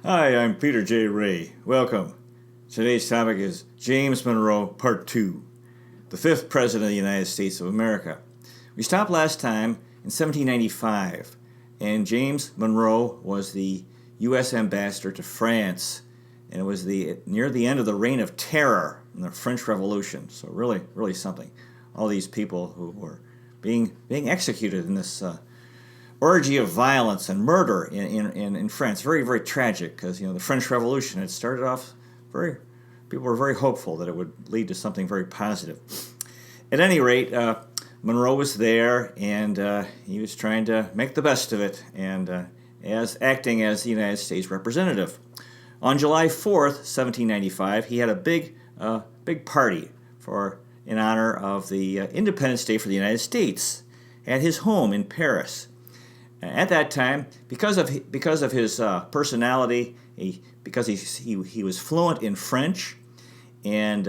Hi, I'm Peter J. Ray. Welcome. Today's topic is James Monroe, Part 2, the fifth President of the United States of America. We stopped last time in 1795, and James Monroe was the U.S. ambassador to France, and it was near the end of the Reign of Terror in the French Revolution. So really something. All these people who were being executed in this orgy of violence and murder in France. Very tragic, because the French Revolution had started off people were very hopeful that it would lead to something very positive. At any rate, Monroe was there, and he was trying to make the best of it, and acting as the United States representative. On July 4th, 1795, he had a big party in honor of the Independence Day for the United States at his home in Paris. At that time, because of his personality, because he was fluent in French, and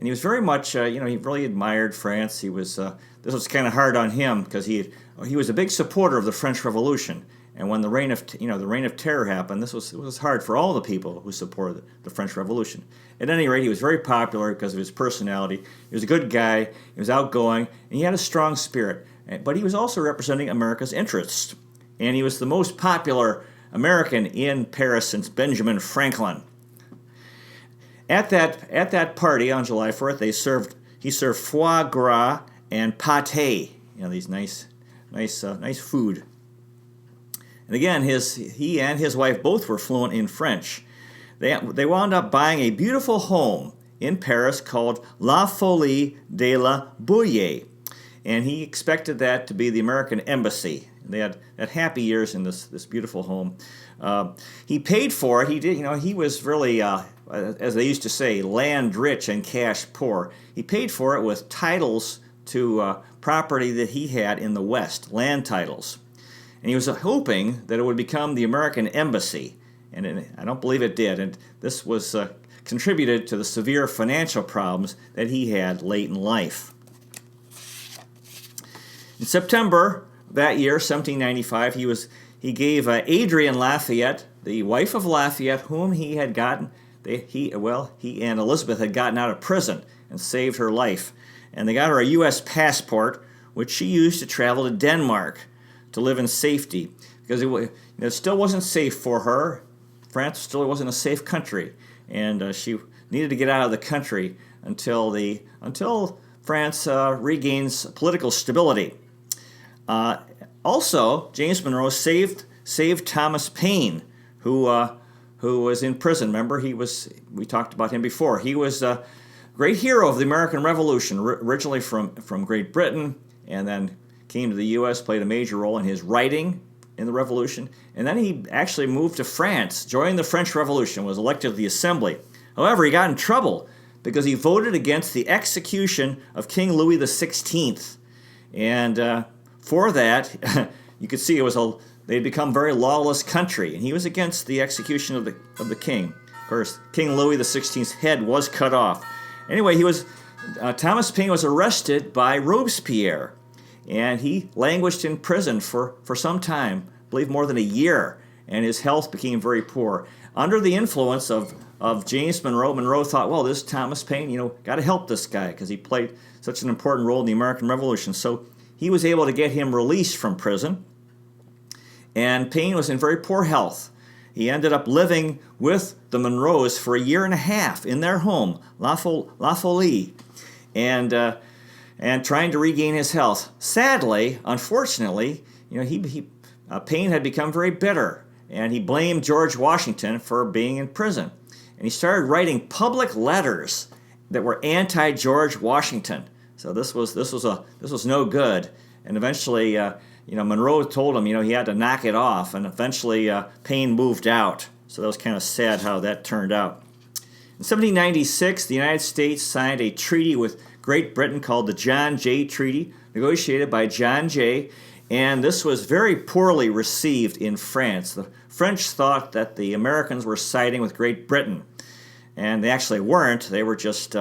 he was very much he really admired France. He was this was kind of hard on him because he was a big supporter of the French Revolution, and when the reign of Terror happened, it was hard for all the people who supported the French Revolution. At any rate, he was very popular because of his personality. He was a good guy. He was outgoing, and he had a strong spirit. But he was also representing America's interests, and he was the most popular American in Paris since Benjamin Franklin. At that party on July 4th, he served foie gras and pâté, these nice food. And again, he and his wife both were fluent in French. They wound up buying a beautiful home in Paris called La Folie de la Bouille. And he expected that to be the American embassy. They had happy years in this beautiful home. He paid for it. He did. He was really, as they used to say, land rich and cash poor. He paid for it with titles to property that he had in the West, land titles. And he was hoping that it would become the American embassy. And I don't believe it did. And this was contributed to the severe financial problems that he had late in life. In September that year, 1795, he gave Adrienne Lafayette, the wife of Lafayette, whom he had gotten, he and Elizabeth had gotten out of prison and saved her life. And they got her a U.S. passport, which she used to travel to Denmark to live in safety, because it still wasn't safe for her. France still wasn't a safe country, and she needed to get out of the country until France regains political stability. Also, James Monroe saved Thomas Paine, who was in prison. Remember, we talked about him before. He was a great hero of the American Revolution, originally from Great Britain, and then came to the U.S., played a major role in his writing in the Revolution, and then he actually moved to France, joined the French Revolution, was elected to the Assembly. However, he got in trouble because he voted against the execution of King Louis XVI, and for that, you could see they'd become a very lawless country, and he was against the execution of the king. Of course, King Louis XVI's head was cut off. Anyway, Thomas Paine was arrested by Robespierre, and he languished in prison for some time, I believe more than a year, and his health became very poor. Under the influence of James Monroe, Monroe thought, well, this Thomas Paine, got to help this guy because he played such an important role in the American Revolution. So he was able to get him released from prison, and Paine was in very poor health. He ended up living with the Monroes for a year and a half in their home, La Folie, and trying to regain his health. Sadly, unfortunately, Paine had become very bitter, and he blamed George Washington for being in prison, and he started writing public letters that were anti-George Washington. So this was no good, and eventually, Monroe told him, he had to knock it off, and eventually Paine moved out. So that was kind of sad how that turned out. In 1796, the United States signed a treaty with Great Britain called the John Jay Treaty, negotiated by John Jay, and this was very poorly received in France. The French thought that the Americans were siding with Great Britain, and they actually weren't. They were just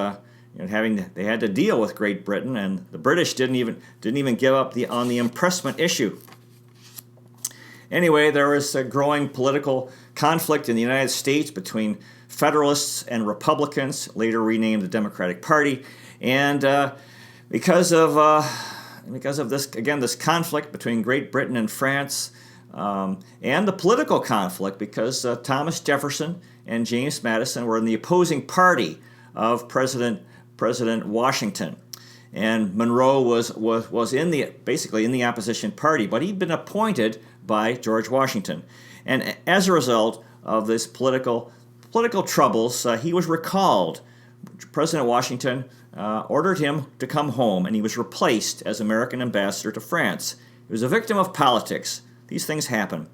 they had to deal with Great Britain, and the British didn't even give up on the impressment issue. Anyway, there was a growing political conflict in the United States between Federalists and Republicans, later renamed the Democratic Party, and because of this conflict between Great Britain and France, and the political conflict because Thomas Jefferson and James Madison were in the opposing party of President Washington, and Monroe was basically in the opposition party, but he'd been appointed by George Washington, and as a result of this political troubles, he was recalled. President Washington ordered him to come home, and he was replaced as American ambassador to France. He was a victim of politics. These things happen.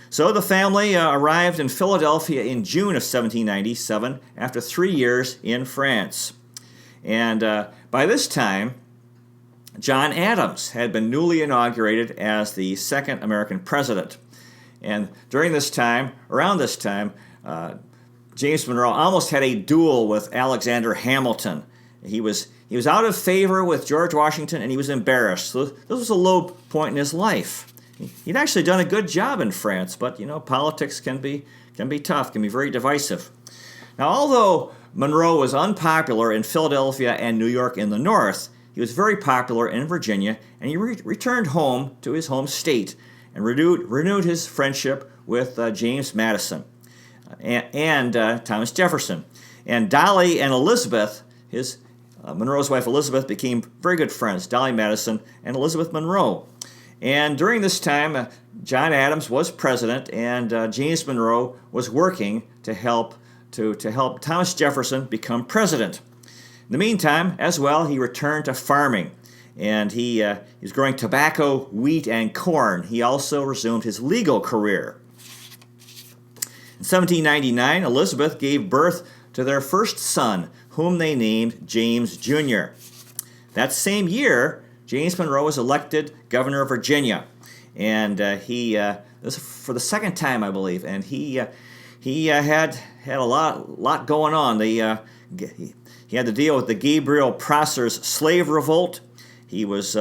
So the family arrived in Philadelphia in June of 1797 after 3 years in France. And by this time, John Adams had been newly inaugurated as the second American president. And around this time, James Monroe almost had a duel with Alexander Hamilton. He was out of favor with George Washington, and he was embarrassed. So this was a low point in his life. He'd actually done a good job in France, but politics can be tough, can be very divisive. Now, although Monroe was unpopular in Philadelphia and New York in the North, he was very popular in Virginia, and he returned home to his home state and renewed his friendship with James Madison and Thomas Jefferson. And Dolly and Elizabeth, Monroe's wife Elizabeth, became very good friends, Dolly Madison and Elizabeth Monroe. And during this time, John Adams was president, and James Monroe was working to help Thomas Jefferson become president. In the meantime, as well, he returned to farming, and he was growing tobacco, wheat, and corn. He also resumed his legal career. In 1799, Elizabeth gave birth to their first son, whom they named James Jr. That same year, James Monroe was elected governor of Virginia, and this is for the second time, I believe. And he had a lot going on. He had to deal with the Gabriel Prosser's slave revolt. He was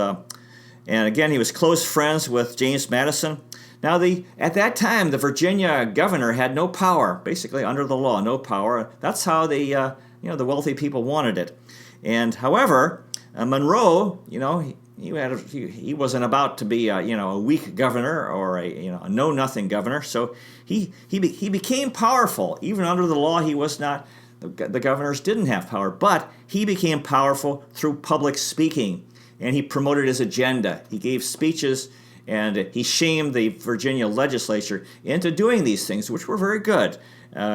close friends with James Madison. Now, at that time, the Virginia governor had no power, basically under the law, no power. That's how the wealthy people wanted it. And however, Monroe, he wasn't about to be a weak governor or a know-nothing governor. So he became powerful. Even under the law, he was not. The governors didn't have power, but he became powerful through public speaking, and he promoted his agenda. He gave speeches, and he shamed the Virginia legislature into doing these things, which were very good.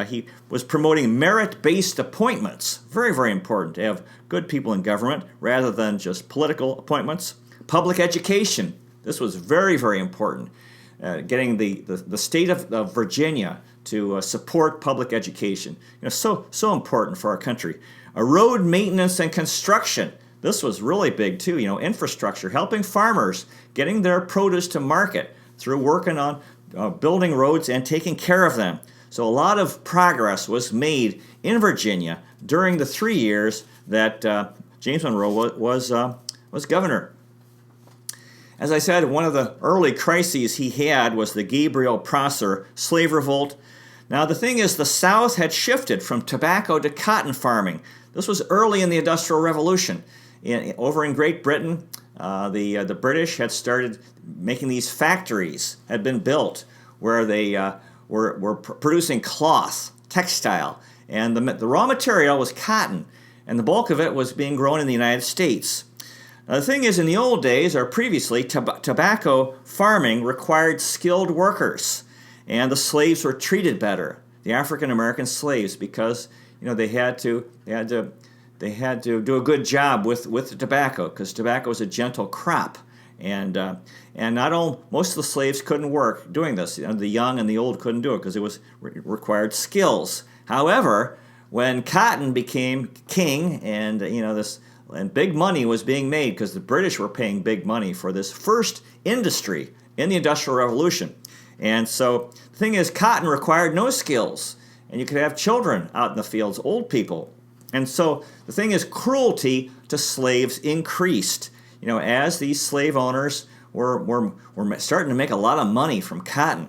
He was promoting merit-based appointments. Very, very important to have good people in government rather than just political appointments. Public education. This was very, very important. Getting the state of Virginia to support public education. So important for our country. Road maintenance and construction. This was really big too. Infrastructure, helping farmers, getting their produce to market through working on building roads and taking care of them. So a lot of progress was made in Virginia during the 3 years that James Monroe was governor. As I said, one of the early crises he had was the Gabriel Prosser slave revolt. Now the thing is, the South had shifted from tobacco to cotton farming. This was early in the Industrial Revolution. Over in Great Britain, the British had started making these factories, had been built, where they were producing cloth, textile, and the raw material was cotton, and the bulk of it was being grown in the United States. Now, the thing is, in the old days, or previously, tobacco farming required skilled workers, and the slaves were treated better, the African American slaves, because they had to do a good job with the tobacco, because tobacco is a gentle crop. And most of the slaves couldn't work doing this. The young and the old couldn't do it because it required skills. However, when cotton became king, and and big money was being made because the British were paying big money for this first industry in the Industrial Revolution, and so the thing is, cotton required no skills, and you could have children out in the fields, old people, and so the thing is, cruelty to slaves increased. As these slave owners were starting to make a lot of money from cotton.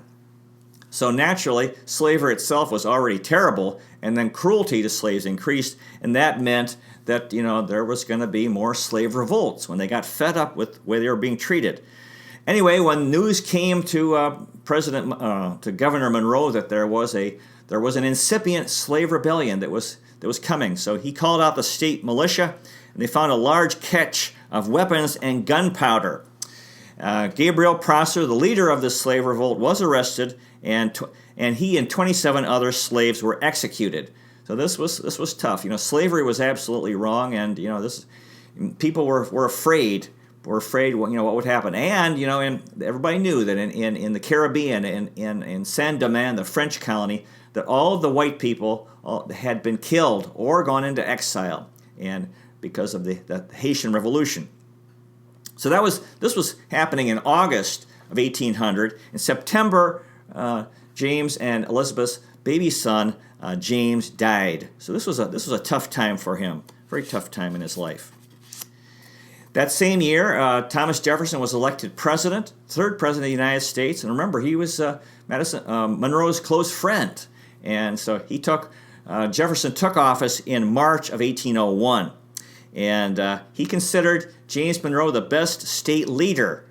So naturally, slavery itself was already terrible, and then cruelty to slaves increased, and that meant that there was going to be more slave revolts when they got fed up with the way they were being treated. Anyway, when news came to to Governor Monroe that there was an incipient slave rebellion that was coming, so he called out the state militia, and they found a large catch of weapons and gunpowder. Gabriel Prosser, the leader of this slave revolt, was arrested, and he and 27 other slaves were executed. So this was tough. Slavery was absolutely wrong, and people were afraid. Were afraid what would happen, and and everybody knew that in the Caribbean, in Saint Domingue, the French colony, that all of the white people had been killed or gone into exile, and because of the Haitian Revolution. So this was happening in August of 1800. In September, James and Elizabeth's baby son James died. So this was a tough time for him, very tough time in his life. That same year, Thomas Jefferson was elected president, third president of the United States, and remember he was Monroe's close friend, and so Jefferson took office in March of 1801. And he considered James Monroe the best state leader.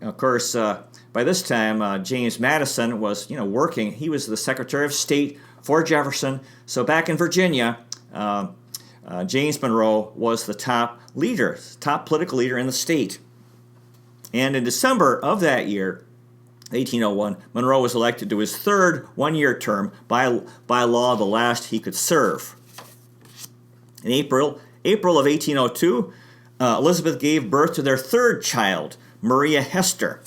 Of course, by this time, James Madison was, working. He was the Secretary of State for Jefferson. So back in Virginia, James Monroe was the top political leader in the state. And in December of that year, 1801, Monroe was elected to his third one-year term, by law the last he could serve. In April of 1802, Elizabeth gave birth to their third child, Maria Hester.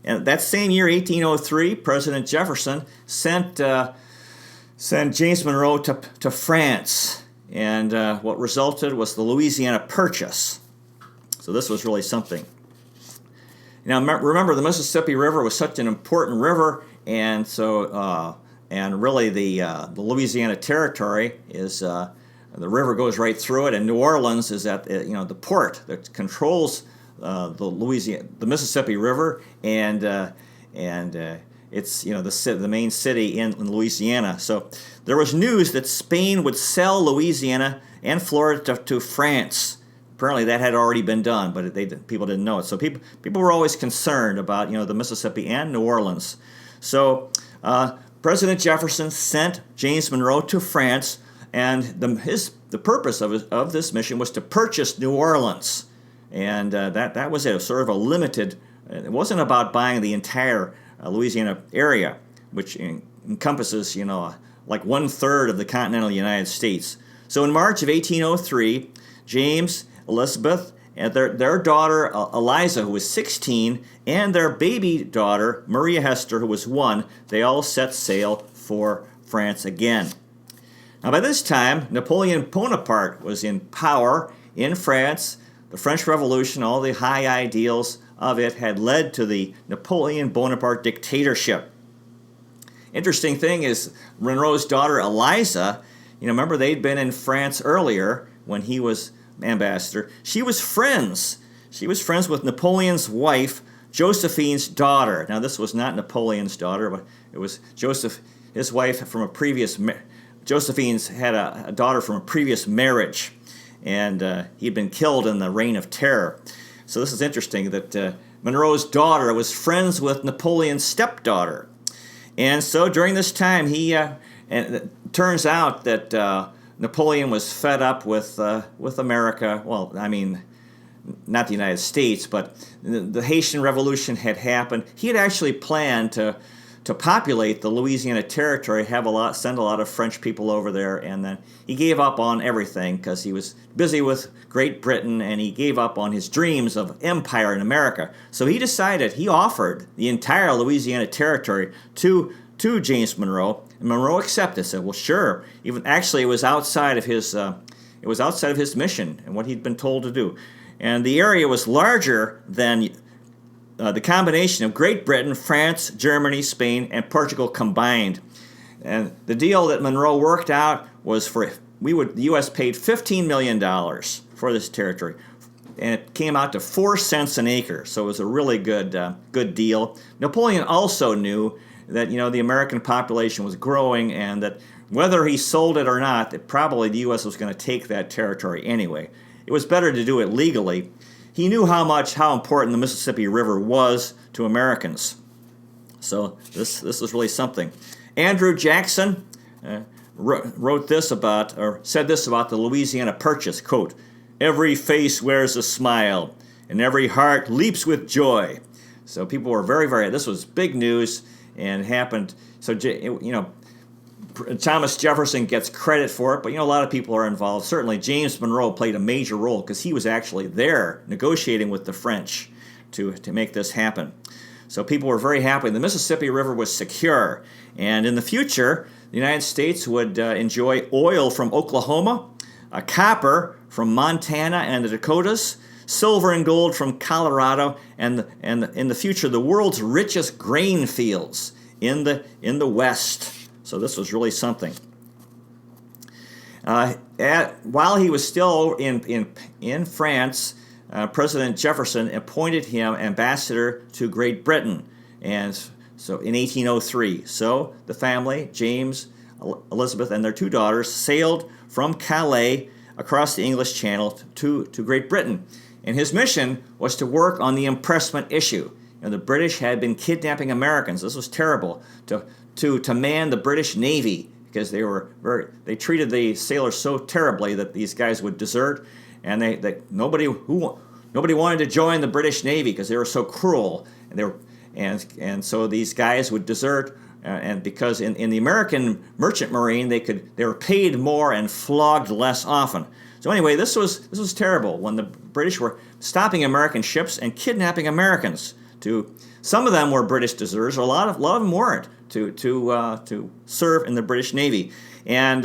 And that same year, 1803, President Jefferson sent James Monroe to France, and what resulted was the Louisiana Purchase. So this was really something. Now remember, the Mississippi River was such an important river, and so and really the Louisiana Territory is. The river goes right through it, and New Orleans is at the port that controls the Mississippi River, and it's the main city in Louisiana. So there was news that Spain would sell Louisiana and Florida to France. Apparently that had already been done, but people didn't know it. So people were always concerned about the Mississippi and New Orleans. So President Jefferson sent James Monroe to France. And the purpose of this mission was to purchase New Orleans, and that was it. It was sort of a limited. It wasn't about buying the entire Louisiana area, which encompasses like 1/3 of the continental United States. So in March of 1803, James, Elizabeth, and their daughter Eliza, who was 16, and their baby daughter Maria Hester, who was 1, they all set sail for France again. Now, by this time, Napoleon Bonaparte was in power in France. The French Revolution, all the high ideals of it, had led to the Napoleon Bonaparte dictatorship. Interesting thing is, Monroe's daughter Eliza, remember they'd been in France earlier when he was ambassador. She was friends with Napoleon's wife, Josephine's daughter. Now, this was not Napoleon's daughter, but it was his wife from a previous Josephine's had a daughter from a previous marriage, and he'd been killed in the Reign of Terror. So this is interesting that Monroe's daughter was friends with Napoleon's stepdaughter. And so during this time, and it turns out that Napoleon was fed up with America. Well, I mean, not the United States, but the Haitian Revolution had happened. He had actually planned to populate the Louisiana Territory, send a lot of French people over there, and then he gave up on everything because he was busy with Great Britain, and he gave up on his dreams of empire in America. So he offered the entire Louisiana Territory to James Monroe, and Monroe accepted. Said, "Well, sure." Even actually, it was outside of his mission and what he'd been told to do, and the area was larger than the combination of Great Britain, France, Germany, Spain, and Portugal combined. And the deal that Monroe worked out was the U.S. paid $15 million for this territory. and it came out to 4 cents an acre. So it was a really good deal. Napoleon also knew that the American population was growing, and that whether he sold it or not, that probably the U.S. was going to take that territory anyway. It was better to do it legally. He knew how important the Mississippi River was to Americans. So this was really something. Andrew Jackson said this about the Louisiana Purchase, quote, "Every face wears a smile, and every heart leaps with joy." So people were this was big news and happened. So, Thomas Jefferson gets credit for it, but a lot of people are involved. Certainly James Monroe played a major role because he was actually there negotiating with the French to make this happen. So people were very happy. The Mississippi River was secure, and in the future, the United States would enjoy oil from Oklahoma, copper from Montana and the Dakotas, silver and gold from Colorado, and in the future, the world's richest grain fields in the West. So this was really something. While he was still in France, President Jefferson appointed him ambassador to Great Britain, and so in 1803. So the family, James, Elizabeth, and their 2 daughters, sailed from Calais across the English Channel to Great Britain. And his mission was to work on the impressment issue. The British had been kidnapping Americans. This was terrible, to man the British Navy, because they treated the sailors so terribly that these guys would desert, and nobody wanted to join the British Navy because they were so cruel, and so these guys would desert, and because in the American Merchant Marine they were paid more and flogged less often. So anyway, this was terrible when the British were stopping American ships and kidnapping Americans. Some of them were British deserters, a lot of them weren't, to serve in the British Navy. And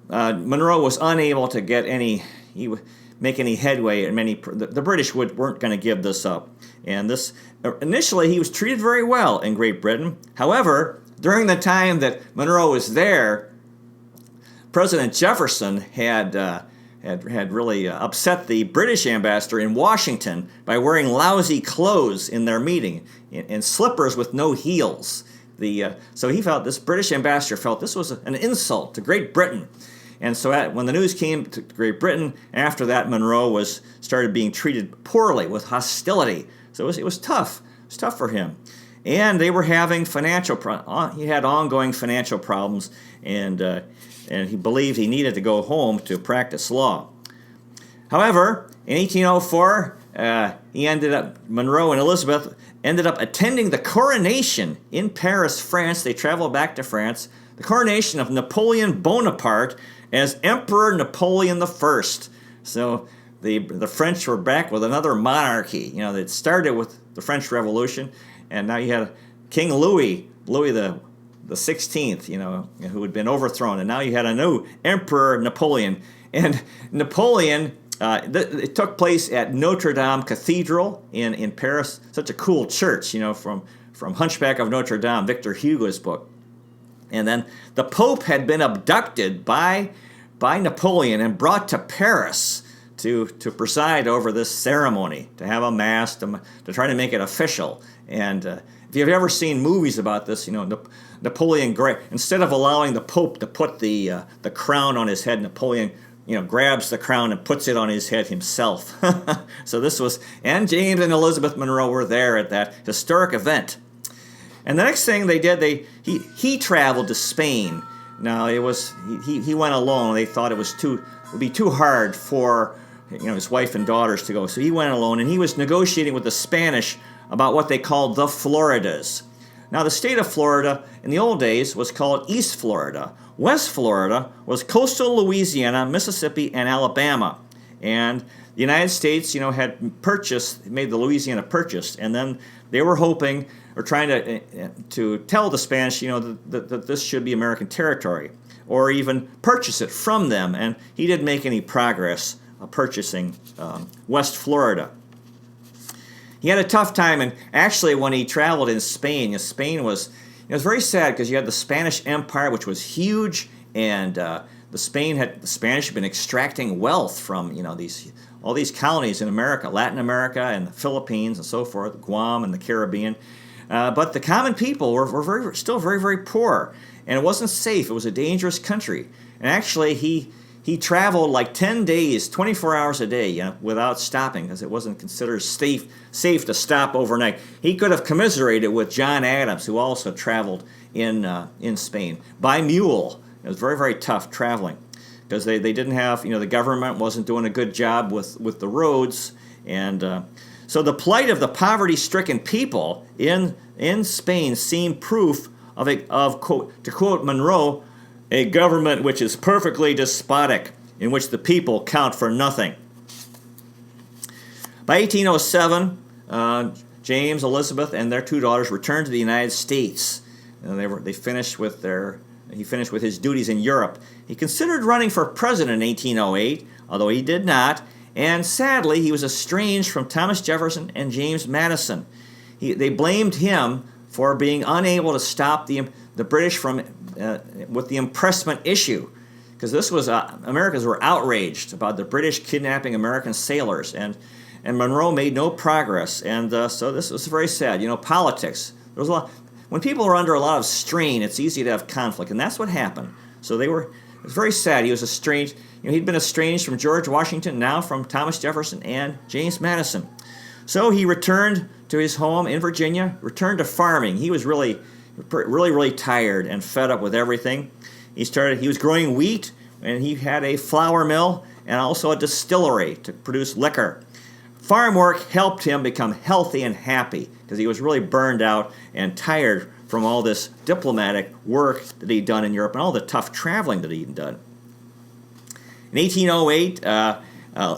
Monroe was unable to make any headway, and the British weren't going to give this up. And initially he was treated very well in Great Britain. However, during the time that Monroe was there, President Jefferson had really upset the British ambassador in Washington by wearing lousy clothes in their meeting and slippers with no heels. So this British ambassador felt this was an insult to Great Britain. And so when the news came to Great Britain, after that, Monroe started being treated poorly with hostility. So it was tough. It was tough for him. And they were having he had ongoing financial problems, and he believed he needed to go home to practice law. However, in 1804, Monroe and Elizabeth ended up attending the coronation in Paris, France. They traveled back to France. The coronation of Napoleon Bonaparte as Emperor Napoleon I. So the French were back with another monarchy. It started with the French Revolution, and now you had King Louis the 16th, who had been overthrown, and now you had a new Emperor Napoleon. And Napoleon, it took place at Notre Dame Cathedral in Paris. Such a cool church, from Hunchback of Notre Dame, Victor Hugo's book. And then the Pope had been abducted by Napoleon and brought to Paris to preside over this ceremony, to have a mass, to try to make it official. And if you've ever seen movies about this, Napoleon, instead of allowing the Pope to put the crown on his head, Napoleon, grabs the crown and puts it on his head himself. So and James and Elizabeth Monroe were there at that historic event. And the next thing they did, he traveled to Spain. Now he went alone. They thought it would be too hard for his wife and daughters to go. So he went alone, and he was negotiating with the Spanish about what they called the Floridas. Now the state of Florida in the old days was called East Florida. West Florida was coastal Louisiana, Mississippi, and Alabama. And the United States, had made the Louisiana Purchase, and then they were hoping or trying to tell the Spanish, that this should be American territory, or even purchase it from them. And he didn't make any progress purchasing West Florida. He had a tough time, and actually, when he traveled in Spain, Spain was very sad because you had the Spanish Empire, which was huge, and the Spanish had been extracting wealth from these all these colonies in America, Latin America and the Philippines and so forth, Guam and the Caribbean. But the common people were still very, very poor, and it wasn't safe. It was a dangerous country. And actually, he traveled like 10 days, 24 hours a day, without stopping, because it wasn't considered safe to stop overnight. He could have commiserated with John Adams, who also traveled in Spain by mule. It was very, very tough traveling, because they didn't have, the government wasn't doing a good job with the roads. And so the plight of the poverty-stricken people in Spain seemed proof of quote, to quote Monroe, a government which is perfectly despotic, in which the people count for nothing. By 1807, James, Elizabeth, and their 2 daughters returned to the United States. And he finished with his duties in Europe. He considered running for president in 1808, although he did not. And sadly, he was estranged from Thomas Jefferson and James Madison. They blamed him for being unable to stop the British from with the impressment issue, because this was Americans were outraged about the British kidnapping American sailors, and Monroe made no progress, and so this was very sad. Politics. There was a lot. When people are under a lot of strain, it's easy to have conflict, and that's what happened. So it was very sad. He was estranged. He'd been estranged from George Washington, now from Thomas Jefferson and James Madison. So he returned to his home in Virginia, returned to farming. He was really tired and fed up with everything. He was growing wheat, and he had a flour mill and also a distillery to produce liquor. Farm work helped him become healthy and happy, because he was really burned out and tired from all this diplomatic work that he'd done in Europe and all the tough traveling that he'd done. In 1808,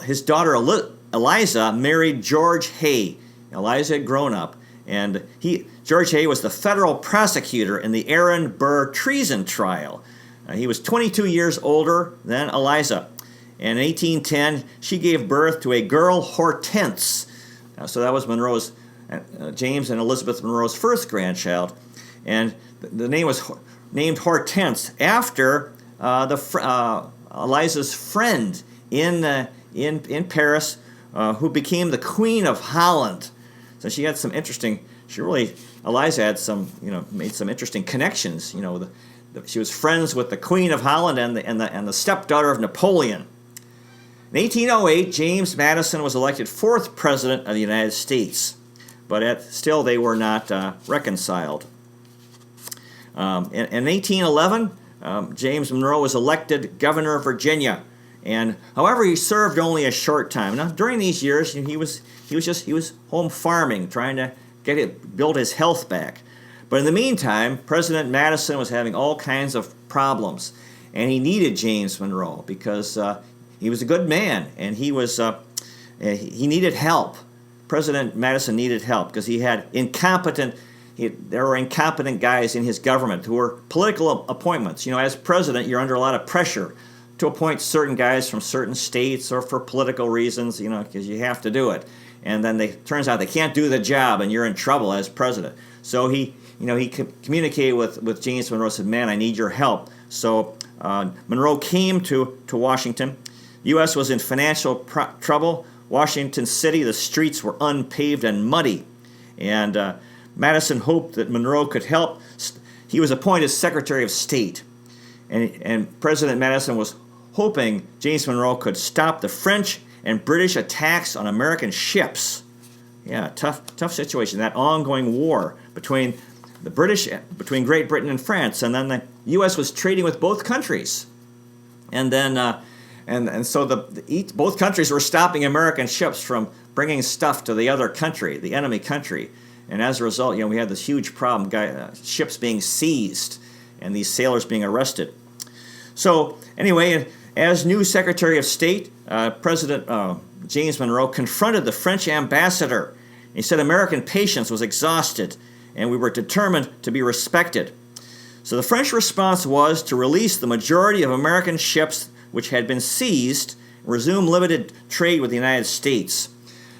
his daughter Eliza married George Hay. Eliza had grown up, and George Hay was the federal prosecutor in the Aaron Burr treason trial. He was 22 years older than Eliza. And in 1810, she gave birth to a girl, Hortense. So that was James and Elizabeth Monroe's first grandchild. And the name was named Hortense after Eliza's friend in Paris, who became the Queen of Holland. So she had some interesting. Eliza had made some interesting connections. She was friends with the Queen of Holland and the stepdaughter of Napoleon. In 1808, James Madison was elected 4th President of the United States, but still they were not reconciled. In 1811, James Monroe was elected Governor of Virginia, and however he served only a short time. Now during these years, he was home farming, trying to build his health back. But in the meantime, President Madison was having all kinds of problems, and he needed James Monroe because he was a good man, and he needed help. President Madison needed help because he had there were incompetent guys in his government who were political appointments. As president, you're under a lot of pressure to appoint certain guys from certain states or for political reasons, because you have to do it. And then turns out they can't do the job, and you're in trouble as president. So he communicated with James Monroe, said, "Man, I need your help." So Monroe came to Washington. The U.S. was in financial trouble. Washington City, the streets were unpaved and muddy. And Madison hoped that Monroe could help. He was appointed Secretary of State. And President Madison was hoping James Monroe could stop the French and British attacks on American ships. Yeah, tough situation. That ongoing war between Great Britain and France, and then the U.S. was trading with both countries, and then so both countries were stopping American ships from bringing stuff to the other country, the enemy country, and as a result, we had this huge problem: ships being seized and these sailors being arrested. So anyway, as new Secretary of State, President James Monroe confronted the French ambassador. He said American patience was exhausted, and we were determined to be respected. So the French response was to release the majority of American ships which had been seized, and resume limited trade with the United States.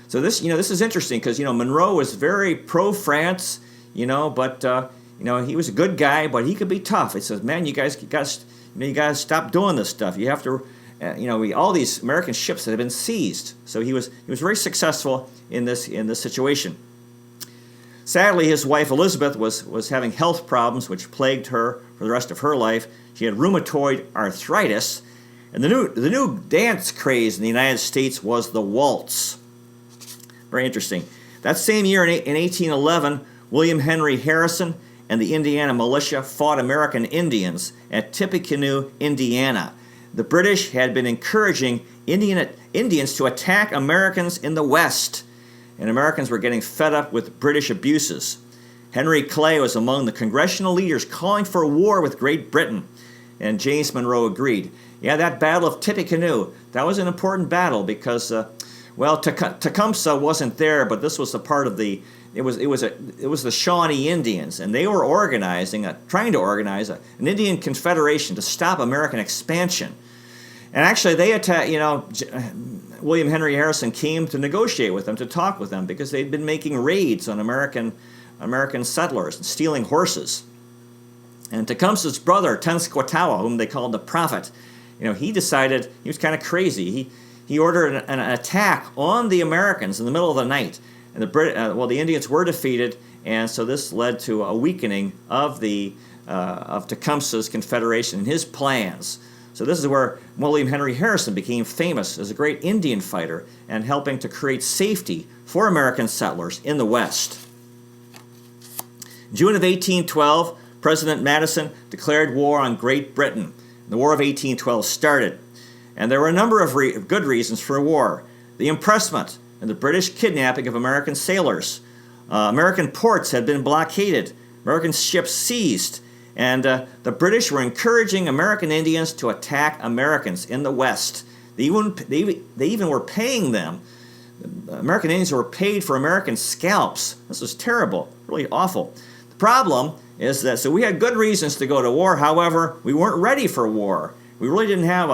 So this is interesting because Monroe was very pro-France, but he was a good guy, but he could be tough. He says, "Man, you guys got to stop doing this stuff. You have to." all these American ships that had been seized. So he was very successful in this situation. Sadly, his wife Elizabeth was having health problems which plagued her for the rest of her life. She had rheumatoid arthritis, and the new dance craze in the United States was the waltz. Very interesting. That same year in 1811, William Henry Harrison and the Indiana militia fought American Indians at Tippecanoe, Indiana. The British had been encouraging Indians to attack Americans in the West, and Americans were getting fed up with British abuses. Henry Clay was among the congressional leaders calling for a war with Great Britain, and James Monroe agreed. Yeah, that Battle of Tippecanoe, that was an important battle because, Tecumseh wasn't there, but this was a part of the it was the Shawnee Indians, and they were trying to organize an Indian confederation to stop American expansion. And actually, they attacked. William Henry Harrison came to negotiate with them, to talk with them, because they'd been making raids on American settlers and stealing horses. And Tecumseh's brother, Tenskwatawa, whom they called the Prophet, he decided he was kind of crazy. He ordered an attack on the Americans in the middle of the night. And the Indians were defeated, and so this led to a weakening of Tecumseh's confederation and his plans. So this is where William Henry Harrison became famous as a great Indian fighter and helping to create safety for American settlers in the West. In June of 1812, President Madison declared war on Great Britain. The War of 1812 started, and there were a number of good reasons for a war. The impressment and the British kidnapping of American sailors. American ports had been blockaded, American ships seized, and the British were encouraging American Indians to attack Americans in the West. They even were paying them. American Indians were paid for American scalps. This was terrible, really awful. The problem is that, so we had good reasons to go to war. However, we weren't ready for war. We really didn't have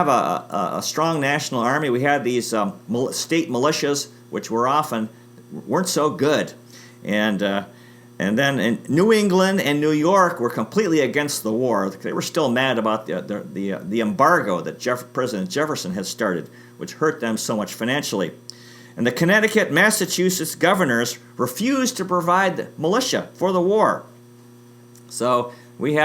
a strong national army. We had these state militias, which weren't so good, and then in New England and New York were completely against the war. They were still mad about the embargo that President Jefferson had started, which hurt them so much financially. And the Connecticut, Massachusetts governors refused to provide the militia for the war. So we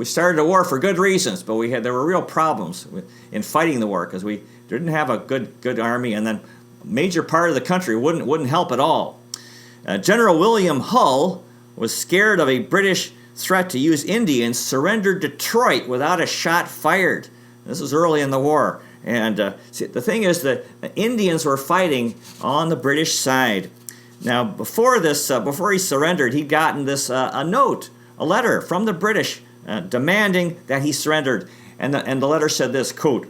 started a war for good reasons, but there were real problems in fighting the war because we didn't have a good army, and then a major part of the country wouldn't help at all. General William Hull was scared of a British threat to use Indians, surrendered Detroit without a shot fired. This was early in the war. And the thing is that the Indians were fighting on the British side. Now, before he surrendered, he'd gotten a letter from the British demanding that he surrendered. And the letter said this, quote,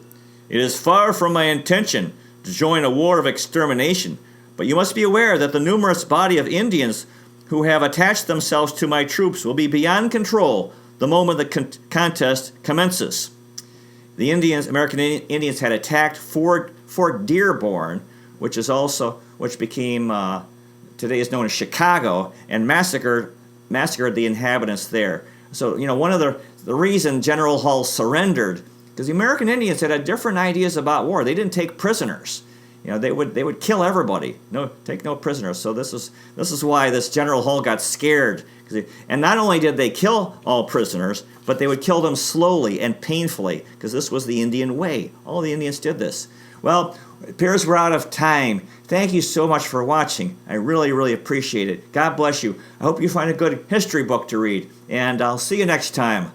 "It is far from my intention to join a war of extermination, but you must be aware that the numerous body of Indians who have attached themselves to my troops will be beyond control the moment the contest commences." The American Indians had attacked Fort Dearborn, which became today is known as Chicago, and massacred the inhabitants there. So one of the reason General Hull surrendered, because the American Indians had different ideas about war. They didn't take prisoners. They would kill everybody. Take no prisoners. So this is why this General Hull got scared. And not only did they kill all prisoners, but they would kill them slowly and painfully, because this was the Indian way. All the Indians did this. Well, it appears we're out of time. Thank you so much for watching. I really, really appreciate it. God bless you. I hope you find a good history book to read, and I'll see you next time.